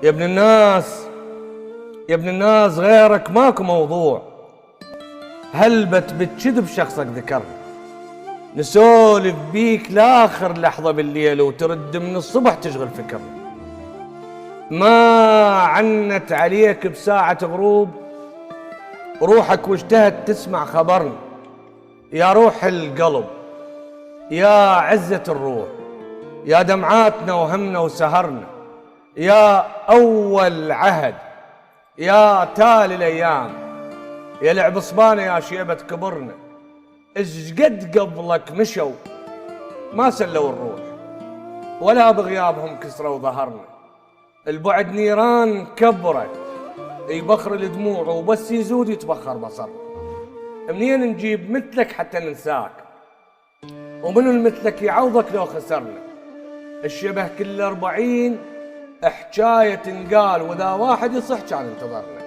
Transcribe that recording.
يا ابن الناس، يا ابن الناس، غيرك ماكو موضوع. هلبت بتشذب شخصك ذكرنا، نسولف بيك لاخر لحظة بالليل وترد من الصبح تشغل فكرنا. ما عنت عليك بساعة غروب روحك واشتهت تسمع خبرنا. يا روح القلب، يا عزة الروح، يا دمعاتنا وهمنا وسهرنا، يا أول عهد، يا تالي الأيام، يا لعب صبانا، يا شيبة كبرنا. إيش قد قبلك مشوا ما سلوا الروح، ولا بغيابهم كسروا ظهرنا. البعد نيران كبرت يبخر الدموع، وبس يزود يتبخر بصرنا. منين نجيب مثلك حتى ننساك، ومنو المثلك يعوضك لو خسرنا. الشبه كل 40 حكاية تنقال، وذا واحد يصح كان انتظرنا.